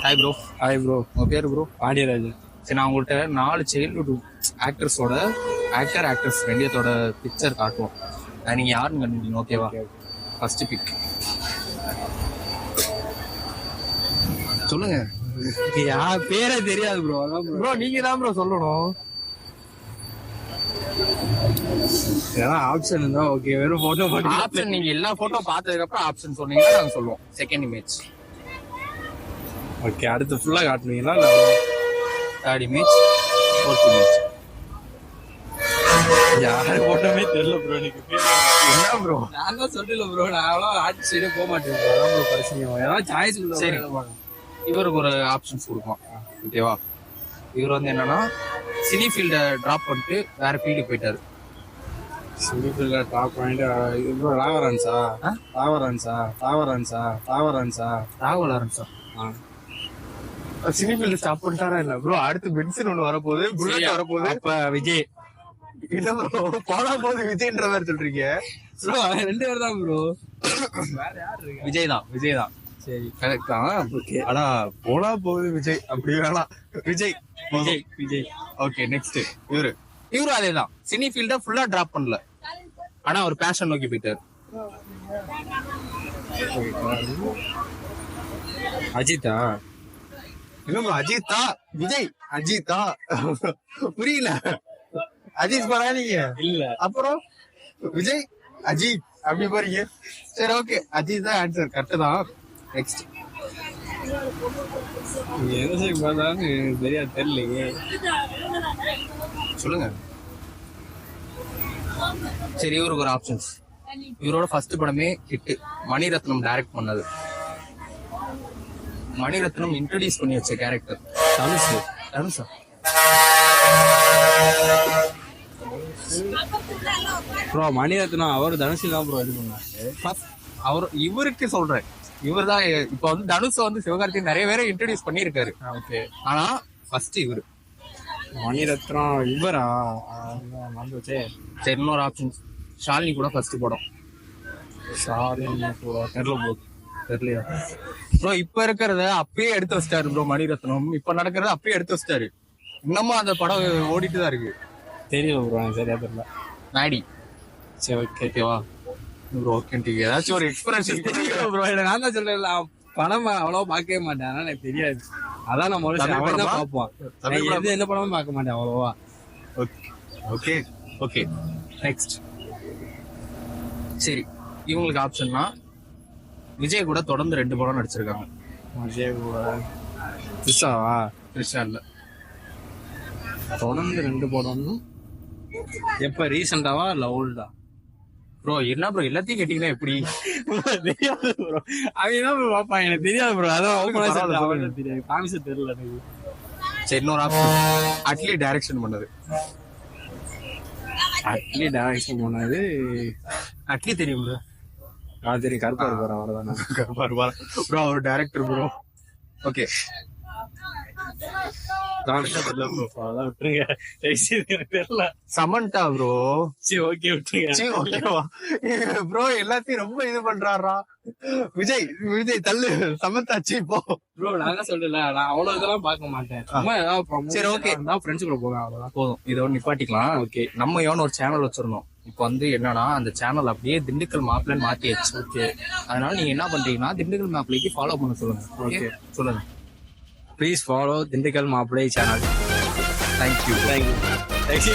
Hi bro. Hi bro. உங்க பேரு bro? Pandiarajan. சரி, நான் உங்கள்கிட்ட 4 சைல்ட்ஹுட் ஆக்டர்ஸோட ஆக்டர்ஸ் ரெண்டியத்தோட பிக்சர் காட்டுவோம். நீங்க யாருன்னு கண்டுபிடிங்க. ஓகேவா? ஃபர்ஸ்ட் பிக் சொல்லுங்க. யார் பேரே தெரியாது ப்ரோ. அதான் ப்ரோ நீங்க தான் ப்ரோ சொல்லணும். ஏதாவது ஆப்ஷன் இருந்தா ஓகே. வெறும் போட்டோ போட்டு ஆப்ஷன் நீங்க எல்லா போட்டோ பார்த்ததுக்கு அப்புறம் ஆப்ஷன் சொன்னீங்கன்னா நாங்க சொல்லுவோம். Second image. ஓகே. அடுத்து ஃபுல்லா காட்டுவீங்களா? Third image. Fourth image. யாரு போட்டோமே தெரியல ப்ரோ. எனக்கு என்ன ப்ரோ? நான் தான் சொல்லல ப்ரோ. நான் அவ்வளோ ஆர்ட் சைடே போக மாட்டேன் ப்ரோ. அதான் ப்ரோ பிரச்சனை. ஏதாவது சாய்ஸ் இல்லை. சரி, இவருக்கு ஒரு ஆப்ஷன்ஸ் கொடுப்போம். ஓகேவா? இவர் வந்து என்னன்னா சினி ஃபீல்ட டிராப் பண்ணிட்டு வேற ஃபீல்டுக்கு போயிட்டாரு. சினிஃபீல்ட டாப் பாயிண்ட் ப்ரோ. ராவரன்ஸா? ராகுல் லாரன்ஸா? சினிஃபீல்டு ஸ்டாப் பண்ணிட்டாரா இல்ல ப்ரோ? அடுத்து பென்சில் ஒன்று வரப்போகுது, புல்லட் வரப்போகுது. அப்ப விஜய். இல்ல ப்ரோ, போனா போது விஜய்ன்ற மாதிரி சொல்றீங்க ப்ரோ. 2 பேர் தான் ப்ரோ. வேற யார் இருக்கு? விஜய் தான். சரி, கரெக்ட் தான். ஓகே. ஆனா போனா போகுது விஜய் அப்படி வேணாம். விஜய். ஓகே, நெக்ஸ்ட் இவரு அதேதான். சினி ஃபீல்ட ஃபுல்லா டிராப் பண்ணல, ஆனா அவர் பேஷன் நோக்கி போயிட்டாரு. அஜித்தா? இல்ல ப்ரோ, அஜித்தா விஜய் அஜித்தா புரியல. அஜித் பரா நீங்க இல்ல. அப்புறம் விஜய் அஜித் அப்படி போறீங்க. சரி, ஓகே, அஜித் தான் ஆன்சர். கரெக்ட் தான். நெக்ஸ்ட் எந்த சைடு பார்த்தாலும் தெரியாது, தெரியலையே. சொல்லுங்க. சரி, இவருக்கு ஒரு ஆப்ஷன்ஸ். இவரோட ஃபர்ஸ்ட் படமே ஹிட். மணிரத்னம் டைரக்ட் பண்ணது. மணிரத்னம் இன்ட்ரோடியூஸ் பண்ணி வச்ச கேரக்டர் தனுஷா. ப்ரோ மணிரத்னம் அவர் தனுஷ் தான் ப்ரோ இது பண்ணாரு. அவர் இவருக்கு சொல்றேன். இவர் தான் இப்ப வந்து தனுஷ வந்து சிவகார்த்திகேயன் நிறைய பேரை இன்ட்ரோடியூஸ் பண்ணியிருக்காரு. ஓகே. ஆனா ஃபர்ஸ்ட் இவரு மணிரத்னம் இவரா? மறந்துச்சே. சரி, இன்னொரு ஆப்ஷன். ஷாலினி கூட ஃபர்ஸ்ட் படம். ஷாலினி கூட தெரியலையா ப்ரோ? இப்ப இருக்கிறத அப்பயே எடுத்து வச்சிட்டாரு ப்ரோ மணிரத்னம். இப்ப நடக்கிறத அப்பயே எடுத்து வச்சிட்டாரு. இன்னமும் அந்த படம் ஓடிட்டு தான் இருக்கு. தெரியல ப்ரோ, எனக்கு சரியா தெரியல. நாடி. சரி, ஓகேவா ப்ரோ? ஓகே, ஏதாச்சும் ஒரு எக்ஸ்பீரியன்ஸ் ப்ரோ. நான் தான் சொல்றேன், படம் அவ்வளவா பார்க்கவே மாட்டேன், ஆனா எனக்கு தெரியாது. அதான் நான் முதல்ல தான் பார்ப்போம். எந்த படமும் பார்க்க மாட்டேன் அவ்வளவா. ஓகே. நெக்ஸ்ட். சரி, இவங்களுக்கு ஆப்ஷன்னா விஜய் கூட தொடர்ந்து 2 படம் நடிச்சிருக்காங்க. விஜய் கூட த்ரிஷாவா? த்ரிஷா இல்ல. தொடர்ந்து 2 படம். எப்ப ரீசெண்டாவா இல்ல ஓல்டா? ப்ரோ என்ன ப்ரோ எல்லாத்தையும் கேட்டீங்கன்னா எப்படி? தெரியாது ப்ரோ. அவன் ப்ரோ பாப்பான், எனக்கு தெரியாது ப்ரோ. அதான் தெரியாது, காமிச்சு தெரியல எனக்கு. சரி, இன்னொரு ஆப்ஷன். அட்லி டைரக்ஷன் பண்ணது. அட்லி டைரக்ஷன் பண்ணது. அட்லி தெரியும் ப்ரோ? தெரியும், கருப்பா இருப்பாரு அவ்வளவுதானே. கருப்பா இருப்பாரு ப்ரோ, அவர் director bro. Okay. Samantha bro. Bro எல்லாத்தையும் ரொம்ப இது பண்றாரா விஜய் தள்ளு. சமந்தா போ ப்ரோ. நாங்க சொல்லல, நான் அவ்வளவு இதெல்லாம் பார்க்க மாட்டேன். சரி, ஓகே, நான் ஃப்ரெண்ட்ஸ் கூட போவேன், அவ்வளவுதான். போதும், இதோட நிப்பாட்டிக்கலாம். ஓகே, நம்ம ஏன்னு ஒரு சேனல் வச்சிருந்தோம். இப்ப வந்து என்னன்னா அந்த சேனல் அப்படியே திண்டுக்கல் மாப்பிள்ளைன்னு மாத்தியாச்சு. ஓகே, அதனால நீங்க என்ன பண்றீங்கன்னா திண்டுக்கல் மாப்பிள்ளைக்கு ஃபாலோ பண்ண சொல்லுங்க. ஓகே, சொல்லுங்க. Please follow Dindigal Maapillai channel. Thank you. Thank you.